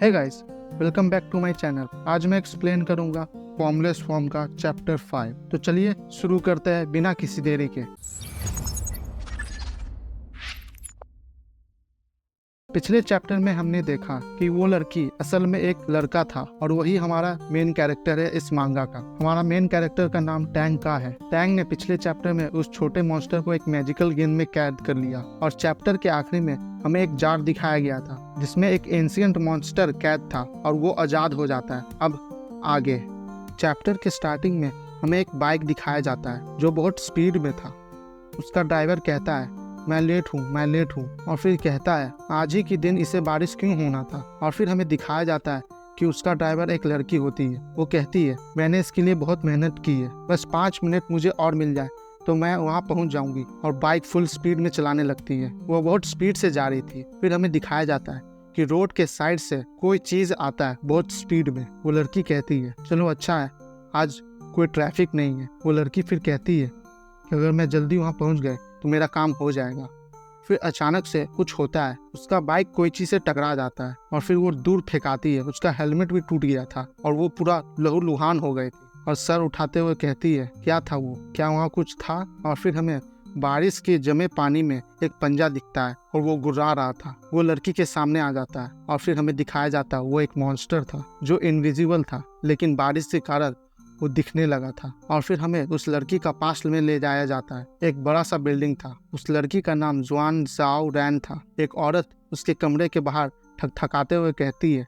Hey guys, welcome back to my channel. आज मैं explain करूंगा फॉर्मलेस फॉर्म का चैप्टर 5। तो चलिए शुरू करते हैं बिना किसी देरी के। पिछले चैप्टर में हमने देखा कि वो लड़की असल में एक लड़का था और वही हमारा मेन कैरेक्टर है इस मांगा का। हमारा मेन कैरेक्टर का नाम टैंग का है। टैंग ने पिछले चैप्टर में उस छोटे मॉन्स्टर को एक मैजिकल गेम में कैद कर लिया और चैप्टर के आखिरी में हमें एक जार दिखाया गया था जिसमें एक एंशिएंट मॉन्स्टर कैद था और वो आजाद हो जाता है। अब आगे चैप्टर के स्टार्टिंग में हमें एक बाइक दिखाया जाता है जो बहुत स्पीड में था। उसका ड्राइवर कहता है मैं लेट हूँ और फिर कहता है आज ही के दिन इसे बारिश क्यों होना था। और फिर हमें दिखाया जाता है कि उसका ड्राइवर एक लड़की होती है। वो कहती है मैंने इसके लिए बहुत मेहनत की है, बस 5 मिनट मुझे और मिल जाए तो मैं वहाँ पहुँच जाऊँगी। और बाइक फुल स्पीड में चलाने लगती है। वो बहुत स्पीड से जा रही थी। फिर हमें दिखाया जाता है कि रोड के साइड से कोई चीज़ आता है बहुत स्पीड में। वो लड़की कहती है चलो अच्छा है आज कोई ट्रैफिक नहीं है। वो लड़की फिर कहती है कि अगर मैं जल्दी वहाँ पहुँच गए तो मेरा काम हो जाएगा। फिर अचानक से कुछ होता है, उसका बाइक कोई चीज़ से टकरा जाता है और फिर वो दूर फेंकाती है। उसका हेलमेट भी टूट गया था और वो पूरा लहूलुहान हो गई थी और सर उठाते हुए कहती है क्या था वो, क्या वहाँ कुछ था। और फिर हमें बारिश के जमे पानी में एक पंजा दिखता है और वो गुर्रा रहा था। वो लड़की के सामने आ जाता है और फिर हमें दिखाया जाता है वो एक मॉन्स्टर था जो इनविजिबल था लेकिन बारिश के कारण वो दिखने लगा था। और फिर हमें उस लड़की का पास में ले जाया जाता है। एक बड़ा सा बिल्डिंग था। उस लड़की का नाम जुआन जाओ रैन था। एक औरत उसके कमरे के बाहर ठकठकाते हुए कहती है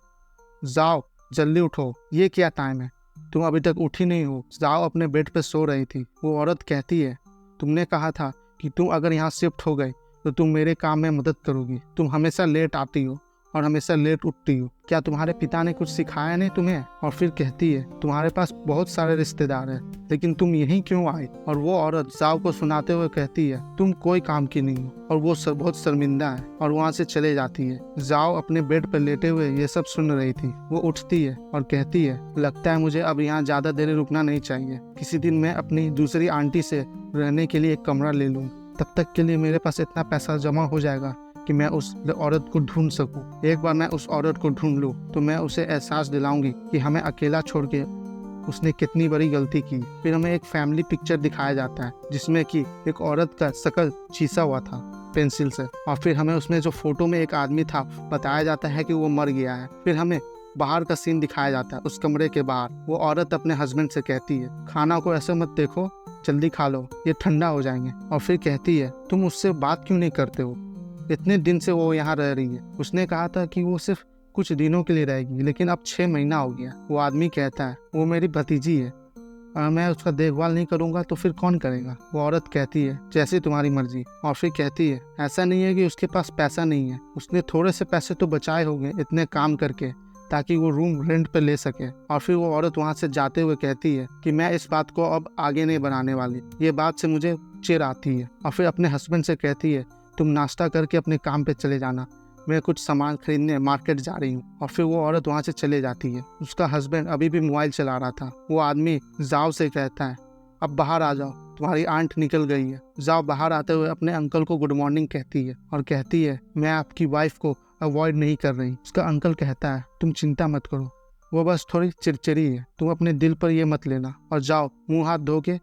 जाओ जल्दी उठो, ये क्या टाइम है, तुम अभी तक उठी नहीं हो। जाओ अपने बेड पे सो रही थी। वो औरत कहती है तुमने कहा था कि तुम अगर यहाँ शिफ्ट हो गई तो तुम मेरे काम में मदद करोगी। तुम हमेशा लेट आती हो और हमेशा लेट उठती हो, क्या तुम्हारे पिता ने कुछ सिखाया नहीं तुम्हें। और फिर कहती है तुम्हारे पास बहुत सारे रिश्तेदार हैं लेकिन तुम यहीं क्यों आई। और वो औरत जाओ को सुनाते हुए कहती है तुम कोई काम की नहीं हो और वो बहुत शर्मिंदा है और वहाँ से चले जाती है। जाओ अपने बेड पर लेटे हुए ये सब सुन रही थी। वो उठती है और कहती है लगता है मुझे अब यहाँ ज्यादा देर रुकना नहीं चाहिए। किसी दिन मैं अपनी दूसरी आंटी से रहने के लिए एक कमरा ले लूँ, तब तक के लिए मेरे पास इतना पैसा जमा हो जाएगा कि मैं उस औरत को ढूंढ सकूं। एक बार मैं उस औरत को ढूंढ लूं तो मैं उसे एहसास दिलाऊंगी कि हमें अकेला छोड़ के उसने कितनी बड़ी गलती की। फिर हमें एक फैमिली पिक्चर दिखाया जाता है जिसमें कि एक औरत का शकल चीसा हुआ था पेंसिल से। और फिर हमें उसमें जो फोटो में एक आदमी था बताया जाता है कि वो मर गया है। फिर हमें बाहर का सीन दिखाया जाता है। उस कमरे के बाहर वो औरत अपने हस्बैंड से कहती है खाना को ऐसे मत देखो, जल्दी खा लो, ये ठंडा हो जाएंगे। और फिर कहती है तुम उससे बात क्यों नहीं करते हो, इतने दिन से वो यहाँ रह रही है। उसने कहा था कि वो सिर्फ कुछ दिनों के लिए रहेगी लेकिन अब 6 महीना हो गया। वो आदमी कहता है वो मेरी भतीजी है और मैं उसका देखभाल नहीं करूँगा तो फिर कौन करेगा। वो औरत कहती है जैसे तुम्हारी मर्जी। और फिर कहती है ऐसा नहीं है कि उसके पास पैसा नहीं है, उसने थोड़े से पैसे तो बचाए होंगे इतने काम करके ताकि वो रूम रेंट पे ले सके। और फिर वो औरत वहाँ से जाते हुए कहती है कि मैं इस बात को अब आगे नहीं बढ़ाने वाली, ये बात से मुझे चिढ़ आती है। और फिर अपने हस्बैंड से कहती है तुम नाश्ता करके अपने काम पे चले जाना, मैं कुछ सामान खरीदने मार्केट जा रही हूँ। और फिर वो औरत वहाँ से चले जाती है। उसका हस्बैंड अभी भी मोबाइल चला रहा था। वो आदमी जाओ से कहता है अब बाहर आ जाओ, तुम्हारी आंट निकल गई है। जाओ बाहर आते हुए अपने अंकल को गुड मॉर्निंग कहती है और कहती है मैं आपकी वाइफ को अवॉइड नहीं कर रही। उसका अंकल कहता है तुम चिंता मत करो, वो बस थोड़ी चिड़चिड़ी है, तुम अपने दिल पर ये मत लेना। और जाओ मुँह हाथ धो के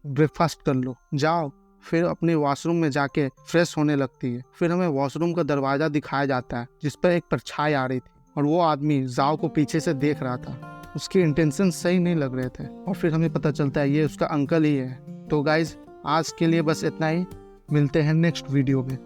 ब्रेकफास्ट कर लो, जाओ। फिर अपने वॉशरूम में जाके फ्रेश होने लगती है। फिर हमें वॉशरूम का दरवाजा दिखाया जाता है जिस पर एक परछाई आ रही थी और वो आदमी जाओ को पीछे से देख रहा था। उसके इंटेंशन सही नहीं लग रहे थे और फिर हमें पता चलता है ये उसका अंकल ही है। तो गाइज आज के लिए बस इतना ही, मिलते हैं नेक्स्ट वीडियो में।